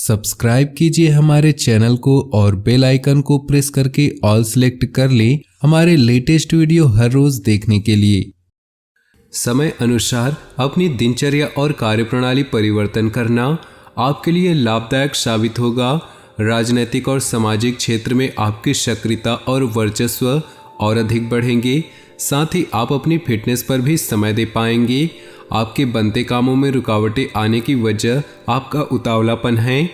Subscribe कीजिए हमारे channel को और बेल आइकन को प्रेस करके ऑल सेलेक्ट कर लें हमारे लेटेस्ट वीडियो हर रोज देखने के लिए। समय अनुसार अपनी दिनचर्या और कार्यप्रणाली परिवर्तन करना आपके लिए लाभदायक साबित होगा। राजनीतिक और सामाजिक क्षेत्र में आपकी सक्रियता और वर्चस्व और अधिक बढ़ेंगे। साथ ही आप अपनी फिटनेस पर भी समय दे पाएंगे। आपके बनते कामों में रुकावटें आने की वजह आपका उतावलापन है।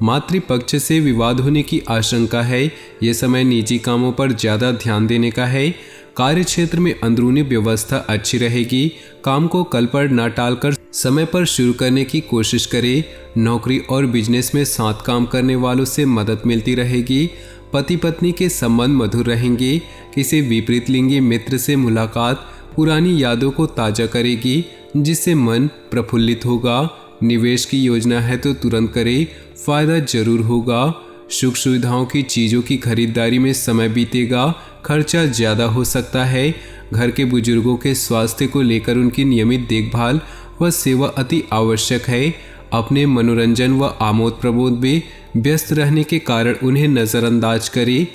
मातृपक्ष से विवाद होने की आशंका है। ये समय निजी कामों पर ज़्यादा ध्यान देने का है। कार्य क्षेत्र में अंदरूनी व्यवस्था अच्छी रहेगी। काम को कल पर न टालकर समय पर शुरू करने की कोशिश करें। नौकरी और बिजनेस में साथ काम करने वालों से मदद मिलती रहेगी। पति पत्नी के संबंध मधुर रहेंगे। किसी विपरीत लिंगी मित्र से मुलाकात पुरानी यादों को ताज़ा करेगी, जिससे मन प्रफुल्लित होगा। निवेश की योजना है तो तुरंत करें, फायदा जरूर होगा। सुख सुविधाओं की चीज़ों की खरीदारी में समय बीतेगा, खर्चा ज़्यादा हो सकता है। घर के बुजुर्गों के स्वास्थ्य को लेकर उनकी नियमित देखभाल व सेवा अति आवश्यक है। अपने मनोरंजन व आमोद प्रमोद में व्यस्त रहने के कारण उन्हें नज़रअंदाज करें।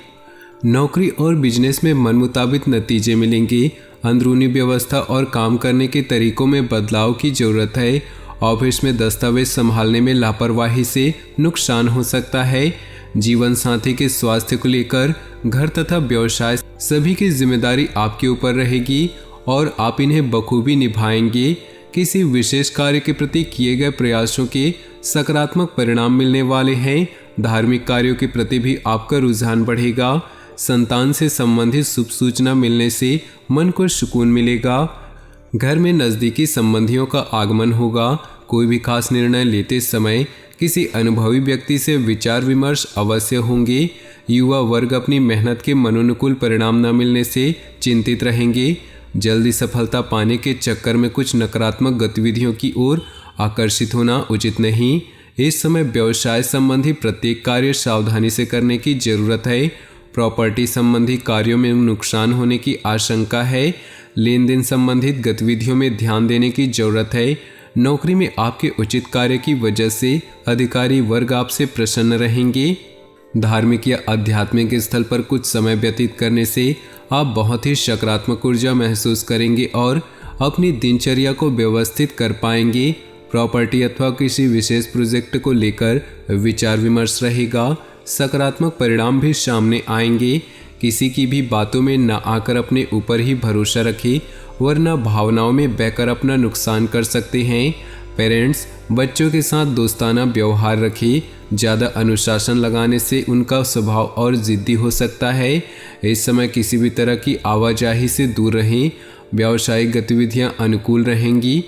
नौकरी और बिजनेस में मन मुताबिक नतीजे मिलेंगे। अंदरूनी व्यवस्था और काम करने के तरीकों में बदलाव की ज़रूरत है। ऑफिस में दस्तावेज संभालने में लापरवाही से नुकसान हो सकता है। जीवन साथी के स्वास्थ्य को लेकर घर तथा व्यवसाय सभी की जिम्मेदारी आपके ऊपर रहेगी और आप इन्हें बखूबी निभाएंगे। किसी विशेष कार्य के प्रति किए गए प्रयासों के सकारात्मक परिणाम मिलने वाले हैं। धार्मिक कार्यों के प्रति भी आपका रुझान बढ़ेगा। संतान से संबंधित शुभ सूचना मिलने से मन को सुकून मिलेगा। घर में नज़दीकी संबंधियों का आगमन होगा। कोई भी खास निर्णय लेते समय किसी अनुभवी व्यक्ति से विचार विमर्श अवश्य होंगे। युवा वर्ग अपनी मेहनत के मनोनुकूल परिणाम न मिलने से चिंतित रहेंगे। जल्दी सफलता पाने के चक्कर में कुछ नकारात्मक गतिविधियों की ओर आकर्षित होना उचित नहीं। इस समय व्यवसाय संबंधी प्रत्येक कार्य सावधानी से करने की जरूरत है। प्रॉपर्टी संबंधी कार्यों में नुकसान होने की आशंका है। लेन देन संबंधित गतिविधियों में ध्यान देने की जरूरत है। नौकरी में आपके उचित कार्य की वजह से अधिकारी वर्ग आपसे प्रसन्न रहेंगे। धार्मिक या आध्यात्मिक स्थल पर कुछ समय व्यतीत करने से आप बहुत ही सकारात्मक ऊर्जा महसूस करेंगे और अपनी दिनचर्या को व्यवस्थित कर पाएंगे। प्रॉपर्टी अथवा किसी विशेष प्रोजेक्ट को लेकर विचार विमर्श रहेगा। सकारात्मक परिणाम भी सामने आएंगे। किसी की भी बातों में न आकर अपने ऊपर ही भरोसा रखें, वरना भावनाओं में बहकर अपना नुकसान कर सकते हैं। पेरेंट्स बच्चों के साथ दोस्ताना व्यवहार रखें। ज़्यादा अनुशासन लगाने से उनका स्वभाव और ज़िद्दी हो सकता है। इस समय किसी भी तरह की आवाजाही से दूर रहें। व्यावसायिक गतिविधियां अनुकूल रहेंगी।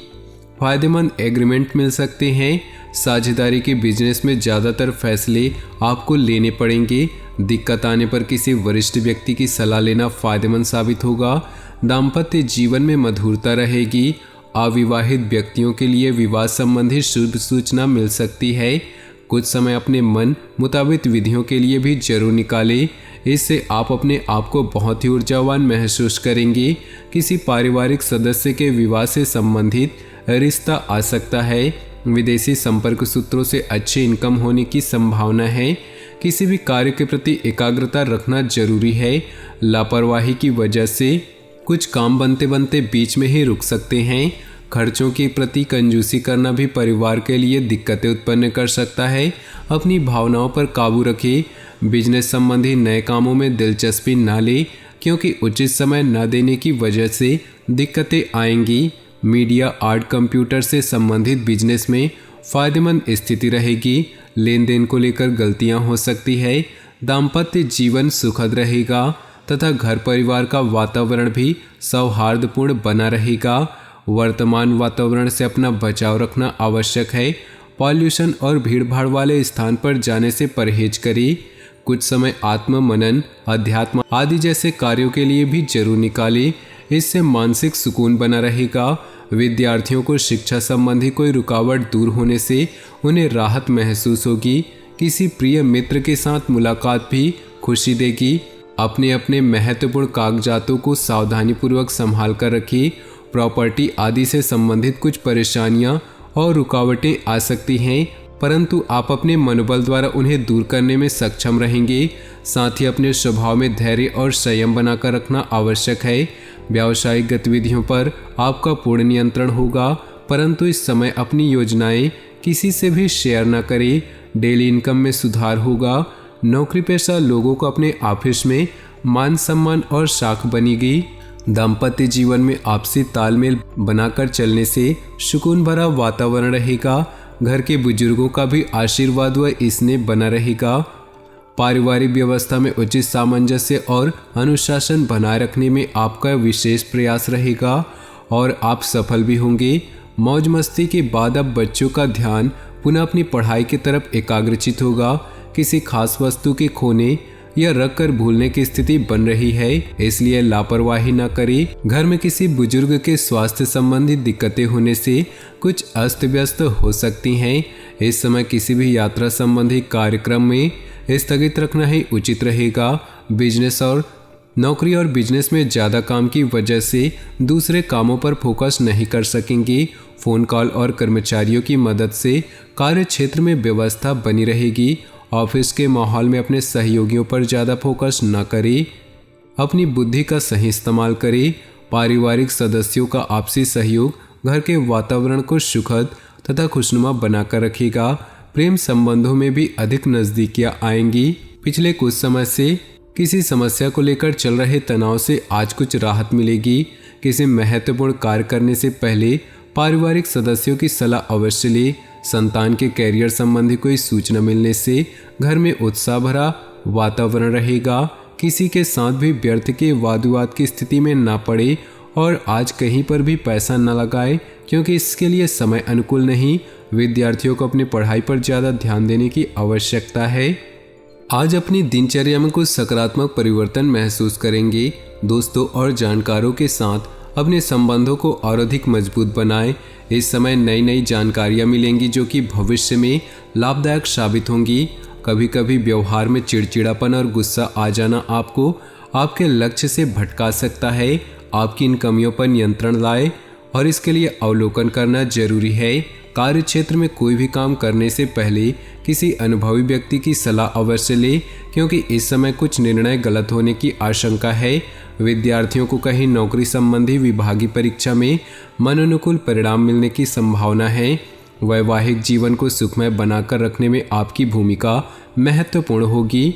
फ़ायदेमंद एग्रीमेंट मिल सकते हैं। साझेदारी के बिजनेस में ज़्यादातर फैसले आपको लेने पड़ेंगे। दिक्कत आने पर किसी वरिष्ठ व्यक्ति की सलाह लेना फ़ायदेमंद साबित होगा। दाम्पत्य जीवन में मधुरता रहेगी। अविवाहित व्यक्तियों के लिए विवाह संबंधी शुभ सूचना मिल सकती है। कुछ समय अपने मन मुताबिक विधियों के लिए भी जरूर निकालें। इससे आप अपने आप को बहुत ही ऊर्जावान महसूस करेंगे। किसी पारिवारिक सदस्य के विवाह से संबंधित रिश्ता आ सकता है। विदेशी संपर्क सूत्रों से अच्छी इनकम होने की संभावना है। किसी भी कार्य के प्रति एकाग्रता रखना जरूरी है। लापरवाही की वजह से कुछ काम बनते बनते बीच में ही रुक सकते हैं। खर्चों के प्रति कंजूसी करना भी परिवार के लिए दिक्कतें उत्पन्न कर सकता है। अपनी भावनाओं पर काबू रखें। बिजनेस संबंधी नए कामों में दिलचस्पी न लें, क्योंकि उचित समय न देने की वजह से दिक्कतें आएंगी। मीडिया आर्ट कंप्यूटर से संबंधित बिजनेस में फ़ायदेमंद स्थिति रहेगी। लेन देन को लेकर गलतियां हो सकती है। दाम्पत्य जीवन सुखद रहेगा तथा घर परिवार का वातावरण भी सौहार्दपूर्ण बना रहेगा। वर्तमान वातावरण से अपना बचाव रखना आवश्यक है। पॉल्यूशन और भीड़भाड़ वाले स्थान पर जाने से परहेज करें। कुछ समय आत्म मनन, अध्यात्म आदि जैसे कार्यों के लिए भी जरूर निकालें। इससे मानसिक सुकून बना रहेगा। विद्यार्थियों को शिक्षा संबंधी कोई रुकावट दूर होने से उन्हें राहत महसूस होगी। किसी प्रिय मित्र के साथ मुलाकात भी खुशी देगी। अपने अपने महत्वपूर्ण कागजातों को सावधानीपूर्वक संभाल कर रखिए। प्रॉपर्टी आदि से संबंधित कुछ परेशानियां और रुकावटें आ सकती हैं। परंतु आप अपने मनोबल द्वारा उन्हें दूर करने में सक्षम रहेंगे। साथ ही अपने स्वभाव में धैर्य और संयम बनाकर रखना आवश्यक है। व्यावसायिक गतिविधियों पर आपका पूर्ण नियंत्रण होगा, परंतु इस समय अपनी योजनाएं किसी से भी शेयर न करें। डेली इनकम में सुधार होगा। नौकरी पेशा लोगों को अपने ऑफिस में मान सम्मान और साख बनेगी। दाम्पत्य जीवन में आपसी तालमेल बनाकर चलने से सुकून भरा वातावरण रहेगा। घर के बुजुर्गों का भी आशीर्वाद व स्नेह बना रहेगा। पारिवारिक व्यवस्था में उचित सामंजस्य और अनुशासन बनाए रखने में आपका विशेष प्रयास रहेगा और आप सफल भी होंगे। मौज मस्ती के बाद अब बच्चों का ध्यान पुनः अपनी पढ़ाई की तरफ एकाग्रचित होगा। किसी खास वस्तु के खोने या रख कर भूलने की स्थिति बन रही है, इसलिए लापरवाही न करें। घर में किसी बुजुर्ग के स्वास्थ्य संबंधी दिक्कतें होने से कुछ अस्त व्यस्त हो सकती हैं। इस समय किसी भी यात्रा संबंधी कार्यक्रम में स्थगित रखना ही उचित रहेगा। नौकरी और बिजनेस में ज़्यादा काम की वजह से दूसरे कामों पर फोकस नहीं कर सकेंगे। फ़ोन कॉल और कर्मचारियों की मदद से कार्य क्षेत्र में व्यवस्था बनी रहेगी। ऑफिस के माहौल में अपने सहयोगियों पर ज़्यादा फोकस न करें। अपनी बुद्धि का सही इस्तेमाल करें। पारिवारिक सदस्यों का आपसी सहयोग घर के वातावरण को सुखद तथा खुशनुमा बनाकर रखेगा। प्रेम संबंधों में भी अधिक नज़दीकियाँ आएंगी। पिछले कुछ समय से किसी समस्या को लेकर चल रहे तनाव से आज कुछ राहत मिलेगी। किसी महत्वपूर्ण कार्य करने से पहले पारिवारिक सदस्यों की सलाह अवश्य लें। संतान के कैरियर संबंधी कोई सूचना मिलने से घर में उत्साह भरा वातावरण रहेगा। किसी के साथ भी व्यर्थ के वाद विवाद की स्थिति में ना पड़े और आज कहीं पर भी पैसा न लगाए, क्योंकि इसके लिए समय अनुकूल नहीं। विद्यार्थियों को अपनी पढ़ाई पर ज़्यादा ध्यान देने की आवश्यकता है। आज अपनी दिनचर्या में कुछ सकारात्मक परिवर्तन महसूस करेंगे। दोस्तों और जानकारों के साथ अपने संबंधों को और अधिक मजबूत बनाएं। इस समय नई नई जानकारियां मिलेंगी जो कि भविष्य में लाभदायक साबित होंगी। कभी कभी व्यवहार में चिड़चिड़ापन और गुस्सा आ जाना आपको आपके लक्ष्य से भटका सकता है। आपकी इन कमियों पर नियंत्रण लाएं और इसके लिए अवलोकन करना जरूरी है। कार्य क्षेत्र में कोई भी काम करने से पहले किसी अनुभवी व्यक्ति की सलाह अवश्य लें, क्योंकि इस समय कुछ निर्णय गलत होने की आशंका है। विद्यार्थियों को कहीं नौकरी संबंधी विभागीय परीक्षा में मनोनुकूल परिणाम मिलने की संभावना है। वैवाहिक जीवन को सुखमय बनाकर रखने में आपकी भूमिका महत्वपूर्ण होगी।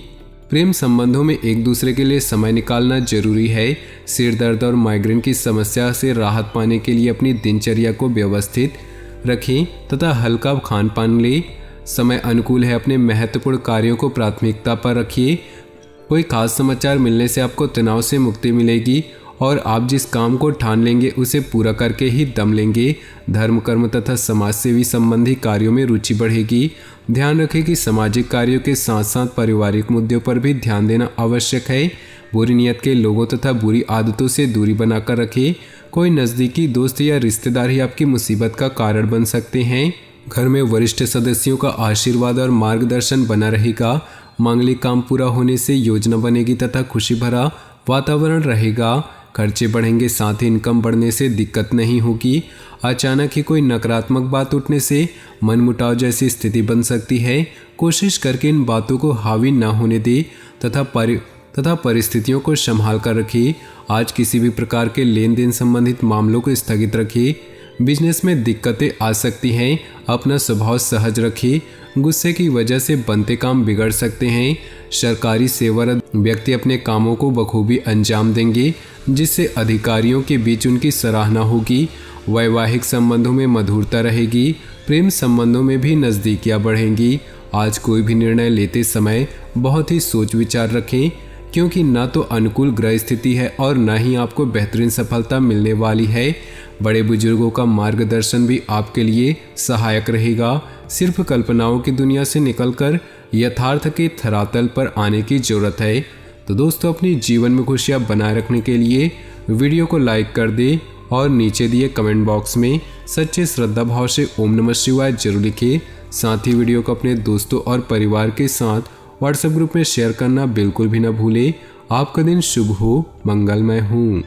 प्रेम संबंधों में एक दूसरे के लिए समय निकालना जरूरी है। सिर दर्द और माइग्रेन की समस्या से राहत पाने के लिए अपनी दिनचर्या को व्यवस्थित रखें तथा हल्का खान पान लें। समय अनुकूल है, अपने महत्वपूर्ण कार्यों को प्राथमिकता पर रखिए। कोई खास समाचार मिलने से आपको तनाव से मुक्ति मिलेगी और आप जिस काम को ठान लेंगे उसे पूरा करके ही दम लेंगे। धर्म कर्म तथा समाज सेवी संबंधी कार्यों में रुचि बढ़ेगी। ध्यान रखें कि सामाजिक कार्यों के साथ साथ पारिवारिक मुद्दों पर भी ध्यान देना आवश्यक है। बुरी नीयत के लोगों तथा बुरी आदतों से दूरी बनाकर रखें। कोई नज़दीकी दोस्त या रिश्तेदार ही आपकी मुसीबत का कारण बन सकते हैं। घर में वरिष्ठ सदस्यों का आशीर्वाद और मार्गदर्शन बना रहेगा। मांगलिक काम पूरा होने से योजना बनेगी तथा खुशी भरा वातावरण रहेगा। खर्चे बढ़ेंगे, साथ ही इनकम बढ़ने से दिक्कत नहीं होगी। अचानक ही कोई नकारात्मक बात उठने से मनमुटाव जैसी स्थिति बन सकती है। कोशिश करके इन बातों को हावी न होने दे तथा परिस्थितियों को संभाल कर रखिए। आज किसी भी प्रकार के लेन देन संबंधित मामलों को स्थगित रखिए। बिजनेस में दिक्कतें आ सकती हैं, अपना स्वभाव सहज रखिए। गुस्से की वजह से बनते काम बिगड़ सकते हैं। सरकारी सेवारत व्यक्ति अपने कामों को बखूबी अंजाम देंगे, जिससे अधिकारियों के बीच उनकी सराहना होगी। वैवाहिक संबंधों में मधुरता रहेगी। प्रेम संबंधों में भी नज़दीकियाँ बढ़ेंगी। आज कोई भी निर्णय लेते समय बहुत ही सोच विचार रखें, क्योंकि ना तो अनुकूल ग्रह स्थिति है और ना ही आपको बेहतरीन सफलता मिलने वाली है। बड़े बुजुर्गों का मार्गदर्शन भी आपके लिए सहायक रहेगा। सिर्फ कल्पनाओं की दुनिया से निकलकर यथार्थ के धरातल पर आने की जरूरत है। तो दोस्तों, अपनी जीवन में खुशियाँ बनाए रखने के लिए वीडियो को लाइक कर दें और नीचे दिए कमेंट बॉक्स में सच्चे श्रद्धा भाव से ओम नमः शिवाय जरूर लिखें। साथ ही वीडियो को अपने दोस्तों और परिवार के साथ व्हाट्सएप ग्रुप में शेयर करना बिल्कुल भी न भूलें। आपका दिन शुभ हो, मंगलमय हो।